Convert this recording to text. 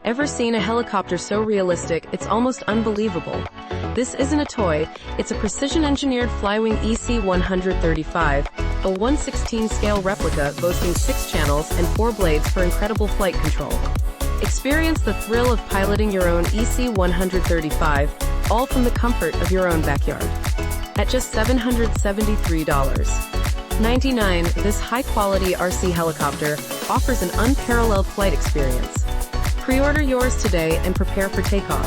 Ever seen a helicopter so realistic it's almost unbelievable? This isn't a toy, it's a precision-engineered FLYWING EC135, a 1/16 scale replica boasting 6 channels and 4 blades for incredible flight control. Experience the thrill of piloting your own EC135, all from the comfort of your own backyard. At just $773.99, this high-quality RC helicopter offers an unparalleled flight experience. Pre-order yours today and prepare for takeoff.